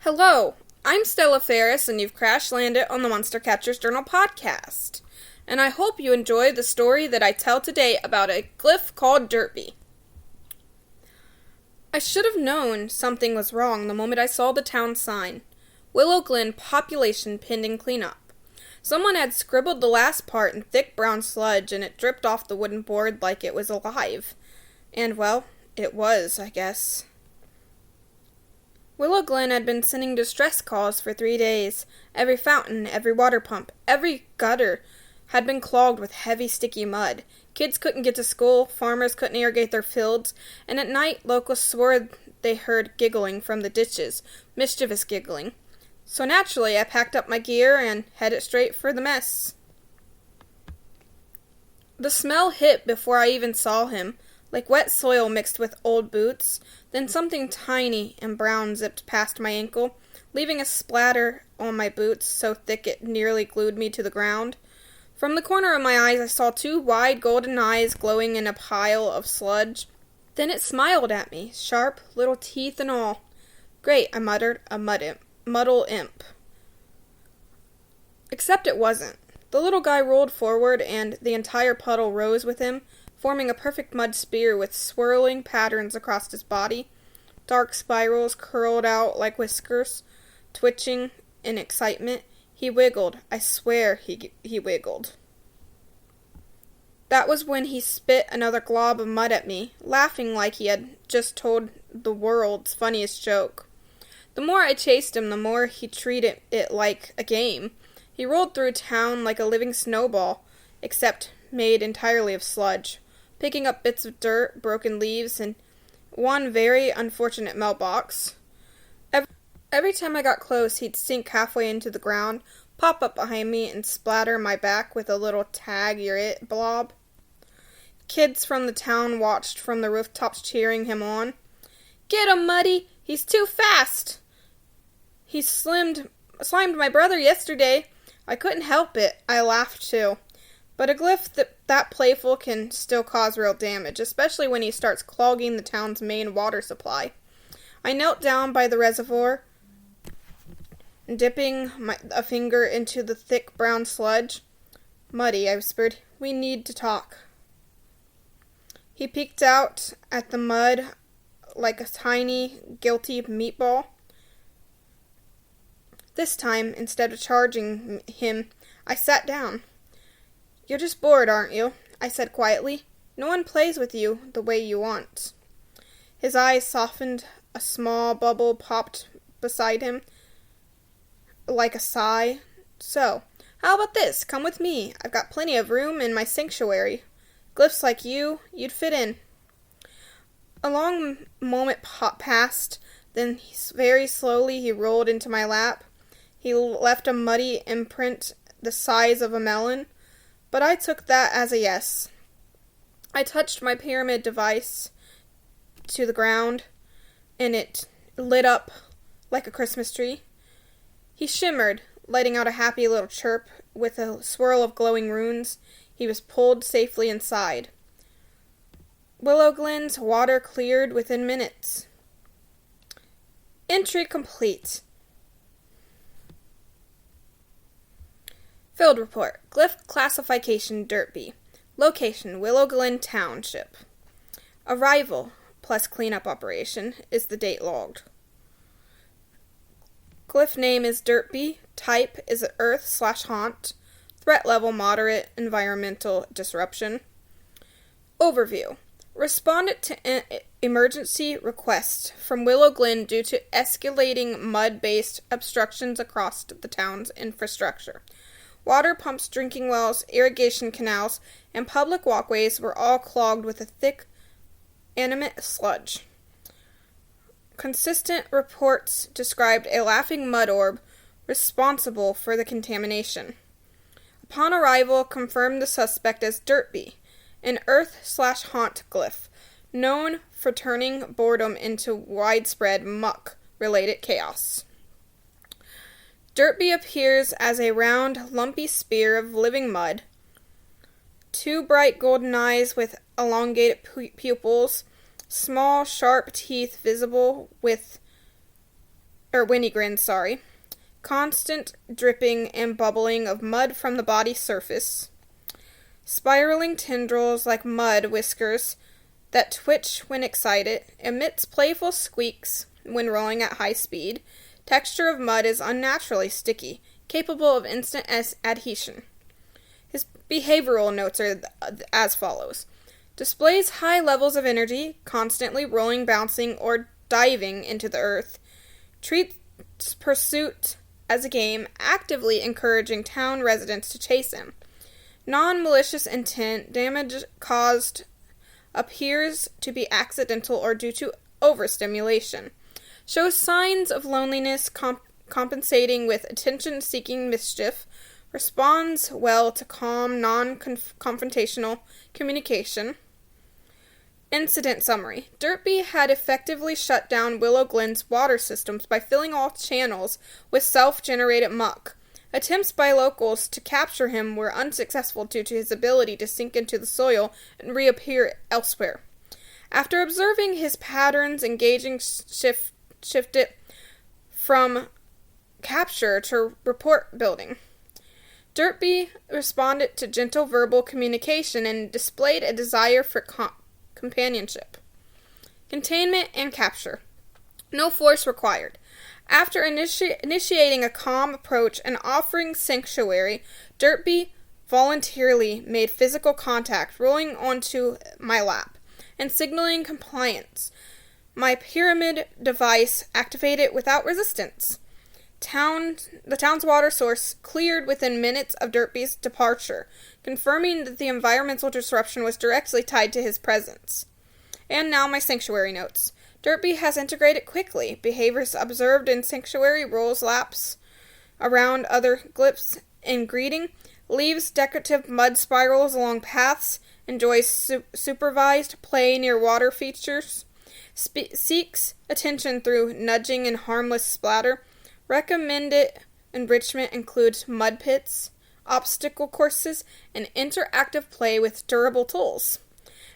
Hello, I'm Stella Ferris, and you've crash landed on the Monster Catchers Journal podcast. And I hope you enjoy the story that I tell today about a glyph called Dirtbe. I should have known something was wrong the moment I saw the town sign. Willow Glen population pending cleanup. Someone had scribbled the last part in thick brown sludge, and it dripped off the wooden board like it was alive. And, well, it was, I guess. Willow Glen had been sending distress calls for 3 days. Every fountain, every water pump, every gutter had been clogged with heavy, sticky mud. Kids couldn't get to school, farmers couldn't irrigate their fields, and at night locals swore they heard giggling from the ditches, mischievous giggling. So naturally, I packed up my gear and headed straight for the mess. The smell hit before I even saw him, like wet soil mixed with old boots. Then something tiny and brown zipped past my ankle, leaving a splatter on my boots so thick it nearly glued me to the ground. From the corner of my eyes, I saw 2 wide golden eyes glowing in a pile of sludge. Then it smiled at me, sharp little teeth and all. "Great," I muttered, "a muddle imp." Except it wasn't. The little guy rolled forward, and the entire puddle rose with him, forming a perfect mud spear with swirling patterns across his body. Dark spirals curled out like whiskers, twitching in excitement. He wiggled. I swear he wiggled. That was when he spit another glob of mud at me, laughing like he had just told the world's funniest joke. The more I chased him, the more he treated it like a game. He rolled through town like a living snowball, except made entirely of sludge, picking up bits of dirt, broken leaves, and one very unfortunate mailbox. Every time I got close, he'd sink halfway into the ground, pop up behind me, and splatter my back with a little tag you're it blob. Kids from the town watched from the rooftops, cheering him on. "Get him, Muddy! He's too fast!" "He slimed my brother yesterday." I couldn't help it. I laughed too. But a glyph that playful can still cause real damage, especially when he starts clogging the town's main water supply. I knelt down by the reservoir, dipping a finger into the thick brown sludge. "Muddy," I whispered, "we need to talk." He peeked out at the mud like a tiny, guilty meatball. This time, instead of charging him, I sat down. "You're just bored, aren't you?" I said quietly. "No one plays with you the way you want." His eyes softened. A small bubble popped beside him, like a sigh. "So, how about this? Come with me. I've got plenty of room in my sanctuary. Glyphs like you'd fit in." A long moment passed, then very slowly he rolled into my lap. He left a muddy imprint the size of a melon, but I took that as a yes. I touched my pyramid device to the ground, and it lit up like a Christmas tree. He shimmered, letting out a happy little chirp. With a swirl of glowing runes, he was pulled safely inside. Willow Glen's water cleared within minutes. Entry complete. Field report. Glyph classification Dirtbe. Location Willow Glen Township. Arrival plus cleanup operation is the date logged. Glyph name is Dirtbe. Type is earth/haunt. Threat level moderate. Environmental disruption. Overview. Responded to emergency request from Willow Glen due to escalating mud-based obstructions across the town's infrastructure. Water pumps, drinking wells, irrigation canals, and public walkways were all clogged with a thick, animate sludge. Consistent reports described a laughing mud orb responsible for the contamination. Upon arrival, confirmed the suspect as Dirtbe, an earth/haunt glyph, known for turning boredom into widespread muck-related chaos. Dirtbe appears as a round, lumpy spear of living mud. 2 bright golden eyes with elongated pupils, small, sharp teeth visible with Winnie grinned, sorry. Constant dripping and bubbling of mud from the body surface. Spiraling tendrils like mud whiskers that twitch when excited, emits playful squeaks when rolling at high speed. Texture of mud is unnaturally sticky, capable of instant adhesion. His behavioral notes are as follows. Displays high levels of energy, constantly rolling, bouncing, or diving into the earth. Treats pursuit as a game, actively encouraging town residents to chase him. Non-malicious intent, damage caused appears to be accidental or due to overstimulation. Shows signs of loneliness, compensating with attention-seeking mischief. Responds well to calm, non-confrontational communication. Incident summary. Dirtbe had effectively shut down Willow Glen's water systems by filling all channels with self-generated muck. Attempts by locals to capture him were unsuccessful due to his ability to sink into the soil and reappear elsewhere. After observing his patterns, engaging shifted from capture to report building. Dirtbe responded to gentle verbal communication and displayed a desire for companionship. Containment and capture. No force required. After initiating a calm approach and offering sanctuary, Dirtbe voluntarily made physical contact, rolling onto my lap and signaling compliance. My pyramid device activated without resistance. The town's water source cleared within minutes of Dirtbe's departure, confirming that the environmental disruption was directly tied to his presence. And now my sanctuary notes. Dirtbe has integrated quickly. Behaviors observed in sanctuary, rolls laps around other glyphs in greeting, leaves decorative mud spirals along paths, enjoys supervised play near water features, seeks attention through nudging and harmless splatter. Recommended enrichment includes mud pits, obstacle courses, and interactive play with durable tools.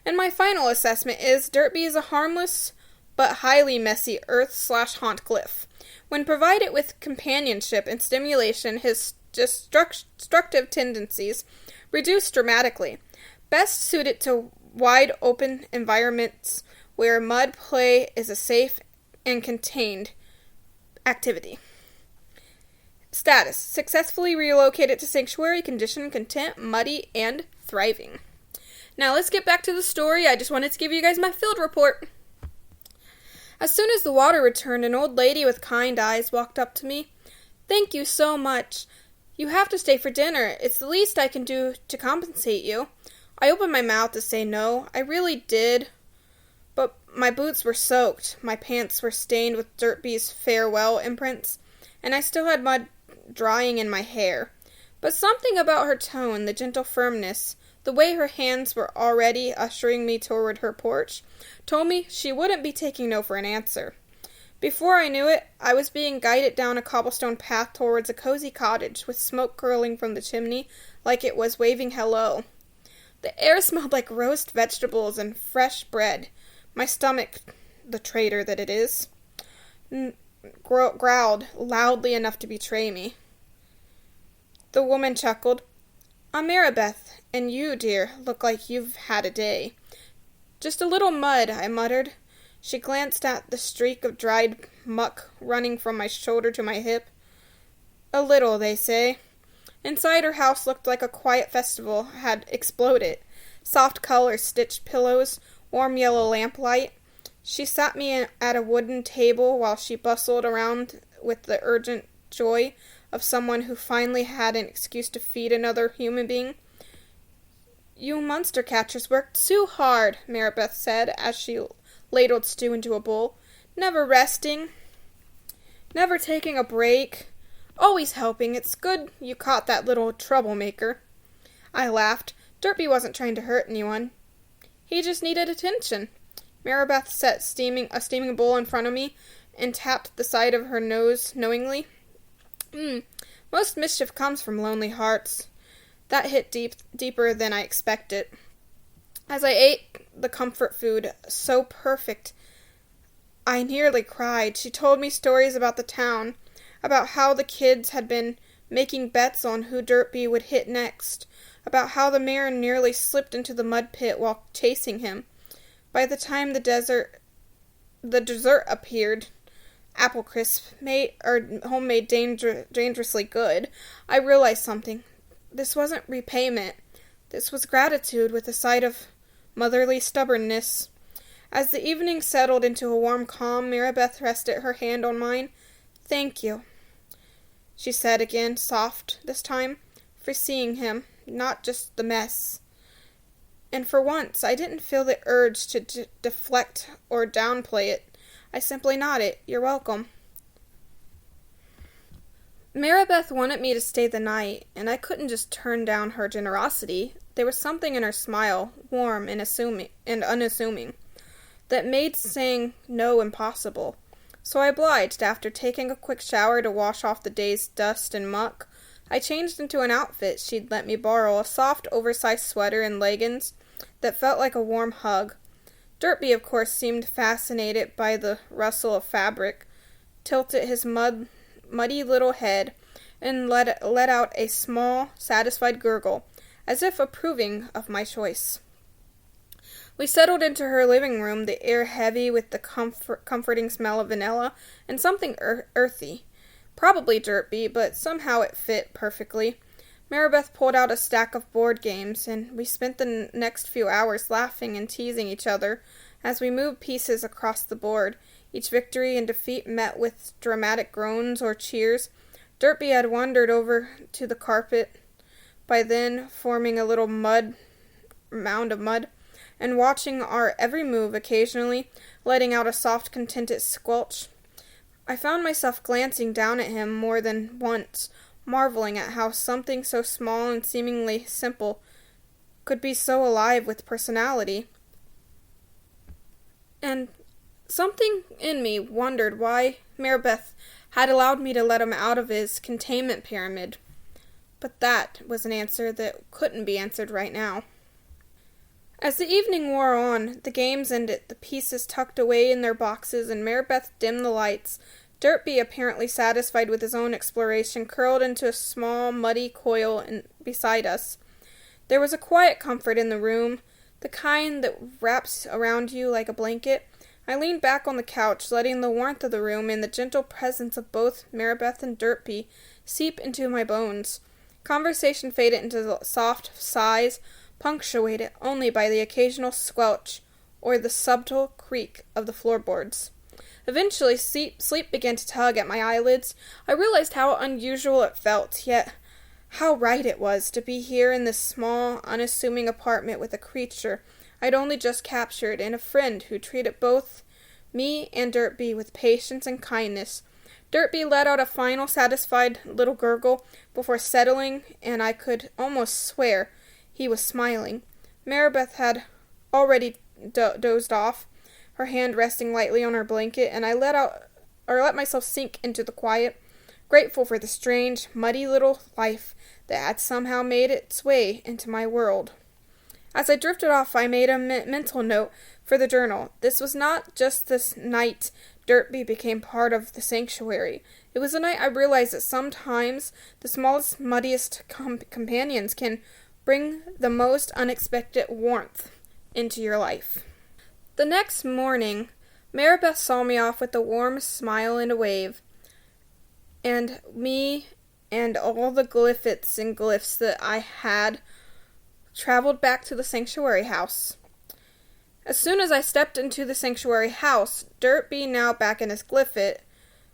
And my final assessment is Dirtbe is a harmless but highly messy earth/haunt glyph. When provided with companionship and stimulation, his destructive tendencies reduce dramatically. Best suited to wide open environments where mud play is a safe and contained activity. Status. Successfully relocated to sanctuary, condition content, muddy, and thriving. Now let's get back to the story. I just wanted to give you guys my field report. As soon as the water returned, an old lady with kind eyes walked up to me. "Thank you so much. You have to stay for dinner. It's the least I can do to compensate you." I opened my mouth to say no. I really did. But my boots were soaked. My pants were stained with Dirtbe's farewell imprints, and I still had mud drying in my hair. But something about her tone, the gentle firmness, the way her hands were already ushering me toward her porch, told me she wouldn't be taking no for an answer. Before I knew it, I was being guided down a cobblestone path towards a cozy cottage with smoke curling from the chimney like it was waving hello. The air smelled like roast vegetables and fresh bread. My stomach, the traitor that it is, growled loudly enough to betray me. The woman chuckled. "I'm Marabeth, and you, dear, look like you've had a day." "Just a little mud," I muttered. She glanced at the streak of dried muck running from my shoulder to my hip. "A little, they say." Inside her house looked like a quiet festival had exploded. Soft colors, stitched pillows, warm yellow lamplight. She sat me at a wooden table while she bustled around with the urgent joy of someone who finally had an excuse to feed another human being. "You monster catchers work too hard," Marabeth said as she ladled stew into a bowl. "Never resting. Never taking a break. Always helping. It's good you caught that little troublemaker." I laughed. Dirtbe wasn't trying to hurt anyone. He just needed attention. Marabeth set a steaming bowl in front of me and tapped the side of her nose knowingly. Most mischief comes from lonely hearts." That hit deeper than I expected. As I ate the comfort food, so perfect, I nearly cried. She told me stories about the town, about how the kids had been making bets on who Dirtbe would hit next, about how the mayor nearly slipped into the mud pit while chasing him. By the time the dessert appeared, apple crisp, homemade dangerously good, I realized something. This wasn't repayment. This was gratitude with a side of motherly stubbornness. As the evening settled into a warm calm, Marabeth rested her hand on mine. "Thank you," she said again, soft this time, "for seeing him, not just the mess." And for once, I didn't feel the urge to deflect or downplay it. I simply nodded. "You're welcome." Marabeth wanted me to stay the night, and I couldn't just turn down her generosity. There was something in her smile, warm and unassuming, that made saying no impossible. So I obliged. After taking a quick shower to wash off the day's dust and muck, I changed into an outfit she'd let me borrow, a soft, oversized sweater and leggings that felt like a warm hug. Dirtbe, of course, seemed fascinated by the rustle of fabric, tilted his muddy little head, and let out a small, satisfied gurgle, as if approving of my choice. We settled into her living room, the air heavy with the comforting smell of vanilla and something earthy. Probably Dirtbe, but somehow it fit perfectly. Marabeth pulled out a stack of board games, and we spent the next few hours laughing and teasing each other as we moved pieces across the board, each victory and defeat met with dramatic groans or cheers. Dirtbe had wandered over to the carpet, by then forming a little mound of mud, and watching our every move, occasionally letting out a soft, contented squelch. I found myself glancing down at him more than once, marveling at how something so small and seemingly simple could be so alive with personality. And something in me wondered why Marabeth had allowed me to let him out of his containment pyramid. But that was an answer that couldn't be answered right now. As the evening wore on, the games ended, the pieces tucked away in their boxes, and Marabeth dimmed the lights. Dirtbe, apparently satisfied with his own exploration, curled into a small, muddy coil beside us. There was a quiet comfort in the room, the kind that wraps around you like a blanket. I leaned back on the couch, letting the warmth of the room and the gentle presence of both Marabeth and Dirtbe seep into my bones. Conversation faded into soft sighs, punctuated only by the occasional squelch or the subtle creak of the floorboards. Eventually, sleep began to tug at my eyelids. I realized how unusual it felt, yet how right it was to be here in this small, unassuming apartment with a creature I'd only just captured and a friend who treated both me and Dirtbe with patience and kindness. Dirtbe let out a final satisfied little gurgle before settling, and I could almost swear he was smiling. Marabeth had already dozed off, her hand resting lightly on her blanket, and I let myself sink into the quiet, grateful for the strange, muddy little life that had somehow made its way into my world. As I drifted off, I made a mental note for the journal. This was not just this night Dirtbe became part of the sanctuary. It was a night I realized that sometimes the smallest, muddiest companions can bring the most unexpected warmth into your life. The next morning, Marabeth saw me off with a warm smile and a wave, and me and all the Glyphids and glyphs that I had traveled back to the sanctuary house. As soon as I stepped into the sanctuary house, Dirtbe, now back in his Glyphid,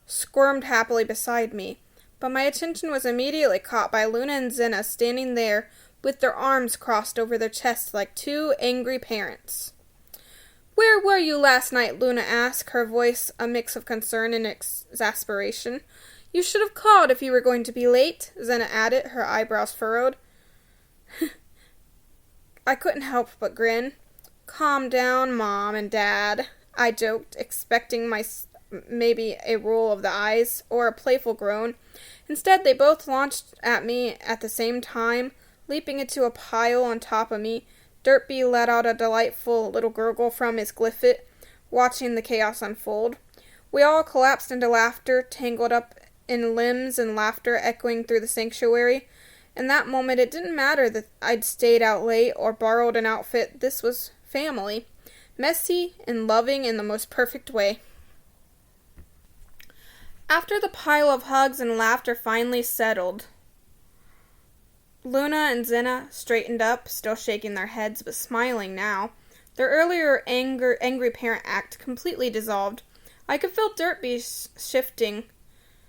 squirmed happily beside me, but my attention was immediately caught by Luna and Zena standing there with their arms crossed over their chests like two angry parents. "Where were you last night?" Luna asked, her voice a mix of concern and exasperation. "You should have called if you were going to be late," Zena added, her eyebrows furrowed. I couldn't help but grin. "Calm down, Mom and Dad," I joked, expecting maybe a roll of the eyes or a playful groan. Instead, they both launched at me at the same time, leaping into a pile on top of me. Dirtbe let out a delightful little gurgle from his Glyphid, watching the chaos unfold. We all collapsed into laughter, tangled up in limbs and laughter echoing through the sanctuary. In that moment, it didn't matter that I'd stayed out late or borrowed an outfit. This was family. Messy and loving in the most perfect way. After the pile of hugs and laughter finally settled, Luna and Zena straightened up, still shaking their heads but smiling now. Their earlier angry parent act completely dissolved. I could feel Dirtbe shifting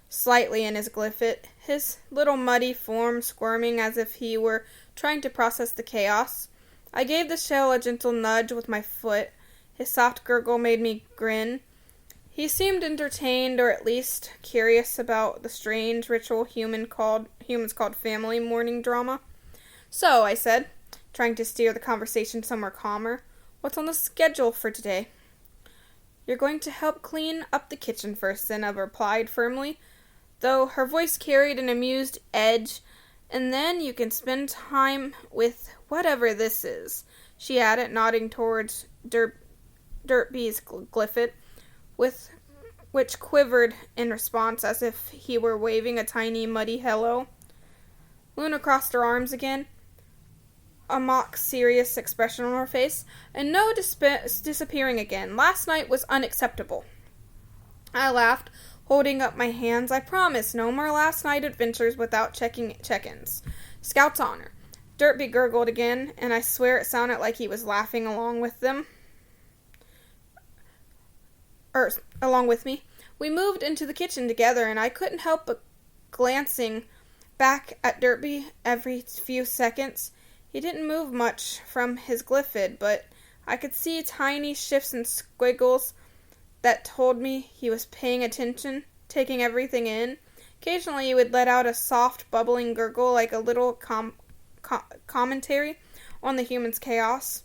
slightly in his Glyphid, his little muddy form squirming as if he were trying to process the chaos. I gave the shell a gentle nudge with my foot. His soft gurgle made me grin. He seemed entertained, or at least curious about the strange ritual humans called family mourning drama. So, I said, trying to steer the conversation somewhere calmer, what's on the schedule for today? You're going to help clean up the kitchen first, Zena replied firmly, though her voice carried an amused edge, and then you can spend time with whatever this is, she added, nodding towards Dirtbe's Glyphid, which quivered in response as if he were waving a tiny muddy hello. Luna crossed her arms again, a mock serious expression on her face, and no disappearing again. Last night was unacceptable. I laughed, holding up my hands. I promise, no more last night adventures without check-ins. Scout's honor. Dirtbe gurgled again, and I swear it sounded like he was laughing along with me. We moved into the kitchen together, and I couldn't help but glancing back at Dirtbe every few seconds. He didn't move much from his Glyphid, but I could see tiny shifts and squiggles that told me he was paying attention, taking everything in. Occasionally he would let out a soft, bubbling gurgle like a little commentary on the human's chaos.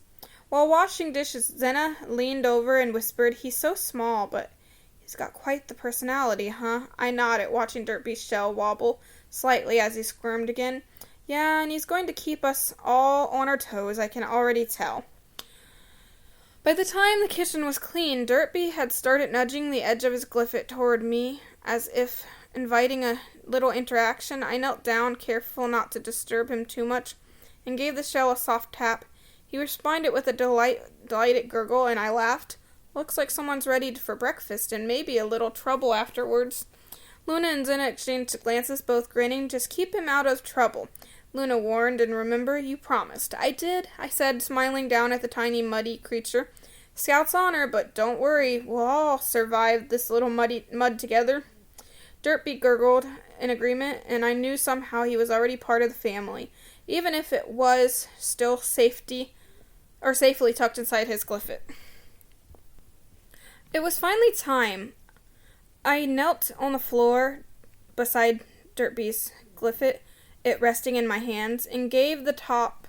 While washing dishes, Zena leaned over and whispered, "He's so small, but he's got quite the personality, huh?" I nodded, watching Dirtbe's shell wobble slightly as he squirmed again. "Yeah, and he's going to keep us all on our toes, I can already tell." By the time the kitchen was clean, Dirtbe had started nudging the edge of his Glyphid toward me, as if inviting a little interaction. I knelt down, careful not to disturb him too much, and gave the shell a soft tap. He responded with a delighted gurgle, and I laughed. Looks like someone's ready for breakfast, and maybe a little trouble afterwards. Luna and Zena exchanged glances, both grinning. "Just keep him out of trouble," Luna warned, "and remember, you promised." "I did," I said, smiling down at the tiny muddy creature. "Scout's honor, but don't worry, we'll all survive this little mud together." Dirtbe gurgled in agreement, and I knew somehow he was already part of the family, even if it was still safely tucked inside his Glyphid. It was finally time. I knelt on the floor beside Dirtbe's Glyphid, it resting in my hands, and gave the top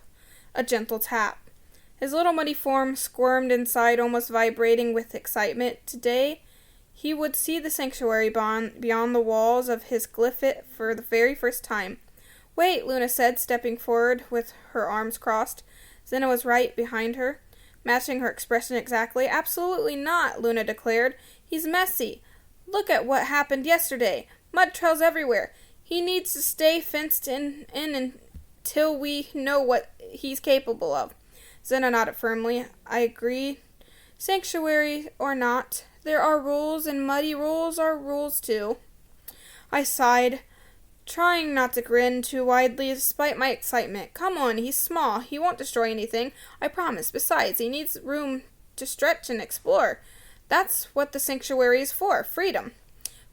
a gentle tap. His little muddy form squirmed inside, almost vibrating with excitement. Today, he would see the sanctuary beyond the walls of his Glyphid for the very first time. "Wait," Luna said, stepping forward with her arms crossed. Zena was right behind her, matching her expression exactly. "Absolutely not," Luna declared. "He's messy. Look at what happened yesterday. Mud trails everywhere. He needs to stay fenced in until we know what he's capable of." Zena nodded firmly. I agreed. Sanctuary or not, there are rules, and muddy rules are rules too. I sighed, trying not to grin too widely despite my excitement. "Come on, he's small. He won't destroy anything, I promise. Besides, he needs room to stretch and explore. That's what the sanctuary is for, freedom."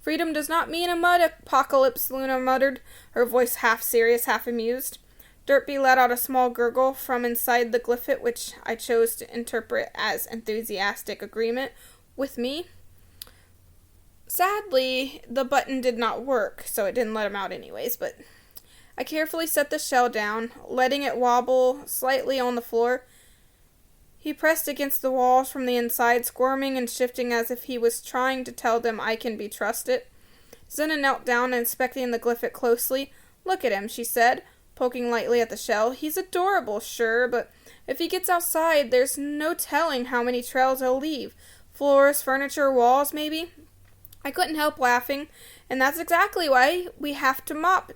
"Freedom does not mean a mud apocalypse," Luna muttered, her voice half serious, half amused. Dirtbe let out a small gurgle from inside the Glyphid, which I chose to interpret as enthusiastic agreement with me. Sadly, the button did not work, so it didn't let him out anyways, but I carefully set the shell down, letting it wobble slightly on the floor. He pressed against the walls from the inside, squirming and shifting as if he was trying to tell them I can be trusted. Zena knelt down, inspecting the Glyphid closely. "Look at him," she said, poking lightly at the shell. "He's adorable, sure, but if he gets outside, there's no telling how many trails he'll leave. Floors, furniture, walls, maybe." I couldn't help laughing, and that's exactly why we have mop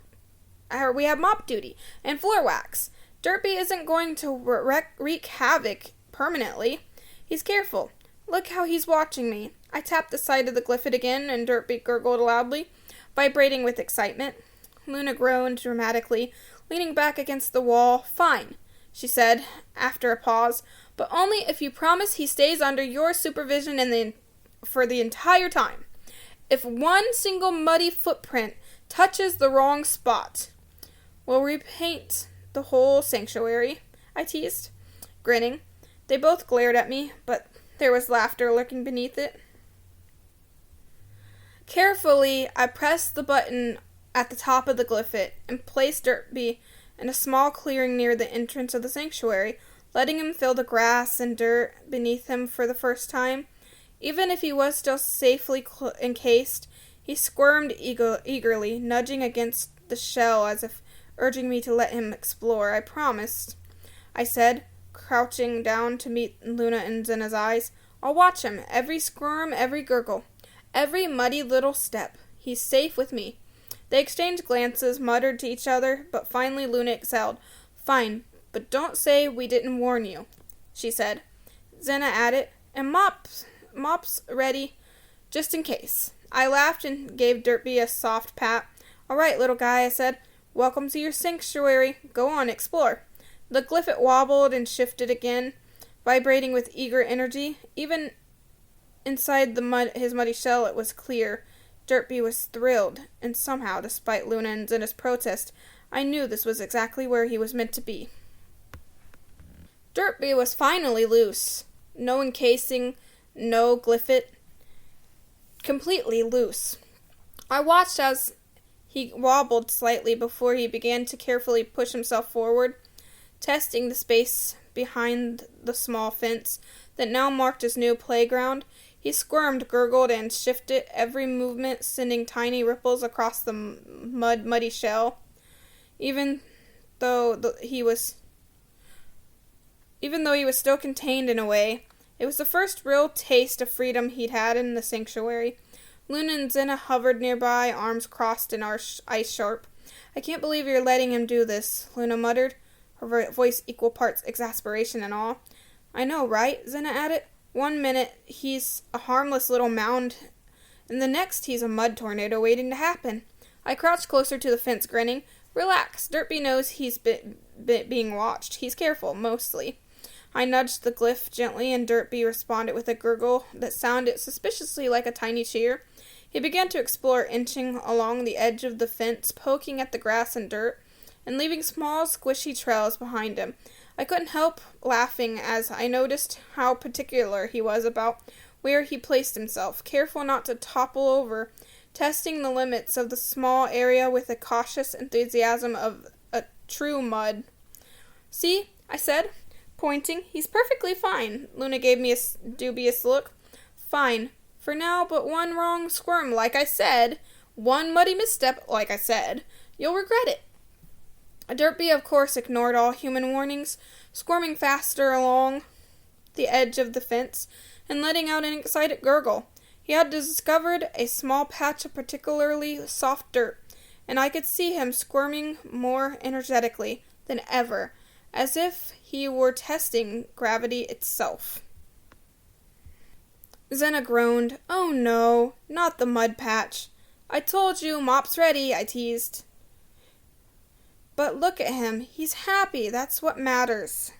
duty and floor wax. Dirtbe isn't going to wreak havoc permanently. He's careful. Look how he's watching me. I tapped the side of the Glyphid again, and Dirtbe gurgled loudly, vibrating with excitement. Luna groaned dramatically, leaning back against the wall. "Fine," she said, after a pause, "but only if you promise he stays under your supervision for the entire time. If one single muddy footprint touches the wrong spot, we'll repaint the whole sanctuary," I teased, grinning. They both glared at me, but there was laughter lurking beneath it. Carefully, I pressed the button at the top of the Glyphid and placed Dirtbe in a small clearing near the entrance of the sanctuary, letting him feel the grass and dirt beneath him for the first time. Even if he was still safely encased, he squirmed eagerly, nudging against the shell as if urging me to let him explore. "I promised," I said, crouching down to meet Luna and Zena's eyes. "I'll watch him, every squirm, every gurgle, every muddy little step. He's safe with me." They exchanged glances, muttered to each other, but finally Luna exhaled. "Fine, but don't say we didn't warn you," she said. Zena added, "And mop's ready, just in case." I laughed and gave Dirtbe a soft pat. "All right, little guy," I said. "Welcome to your sanctuary. Go on, explore." The Glyphid wobbled and shifted again, vibrating with eager energy. Even inside his muddy shell, it was clear. Dirtbe was thrilled, and somehow, despite Luna and Zena's protest, I knew this was exactly where he was meant to be. Dirtbe was finally loose. No encasing, no Glyphid. Completely loose. I watched as he wobbled slightly before he began to carefully push himself forward, testing the space behind the small fence that now marked his new playground. He squirmed, gurgled, and shifted, every movement sending tiny ripples across the muddy shell. Even though he was still contained in a way, it was the first real taste of freedom he'd had in the sanctuary. Luna and Zena hovered nearby, arms crossed and ice sharp. "I can't believe you're letting him do this," Luna muttered, her voice equal parts exasperation and awe. "I know, right?" Zena added. "One minute he's a harmless little mound, and the next he's a mud tornado waiting to happen." I crouched closer to the fence, grinning. "Relax, Dirtbe knows he's being watched. He's careful, mostly." I nudged the glyph gently, and Dirtbe responded with a gurgle that sounded suspiciously like a tiny cheer. He began to explore, inching along the edge of the fence, poking at the grass and dirt, and leaving small, squishy trails behind him. I couldn't help laughing as I noticed how particular he was about where he placed himself, careful not to topple over, testing the limits of the small area with a cautious enthusiasm of a true mud. "See?" I said, pointing. "He's perfectly fine." Luna gave me a dubious look. "Fine. For now, but one wrong squirm, like I said. One muddy misstep, like I said. You'll regret it." Dirtbe, of course, ignored all human warnings, squirming faster along the edge of the fence and letting out an excited gurgle. He had discovered a small patch of particularly soft dirt, and I could see him squirming more energetically than ever, as if he were testing gravity itself. Zena groaned. "Oh no, not the mud patch." "I told you, mop's ready," I teased. "But look at him. He's happy. That's what matters."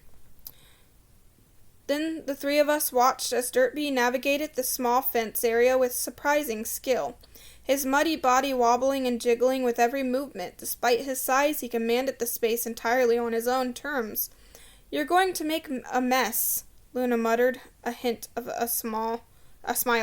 Then the three of us watched as Dirtbe navigated the small fence area with surprising skill, his muddy body wobbling and jiggling with every movement. Despite his size, he commanded the space entirely on his own terms. "You're going to make a mess," Luna muttered, a hint of a smile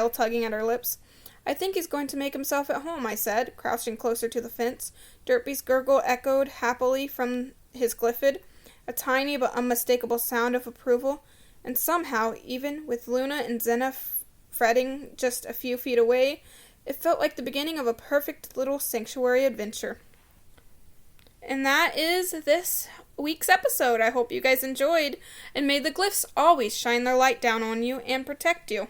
tugging at her lips. "I think he's going to make himself at home," I said, crouching closer to the fence. Dirtbe's gurgle echoed happily from his Glyphid, a tiny but unmistakable sound of approval, and somehow, even with Luna and Zena fretting just a few feet away, it felt like the beginning of a perfect little sanctuary adventure. And that is this week's episode. I hope you guys enjoyed, and may the glyphs always shine their light down on you and protect you.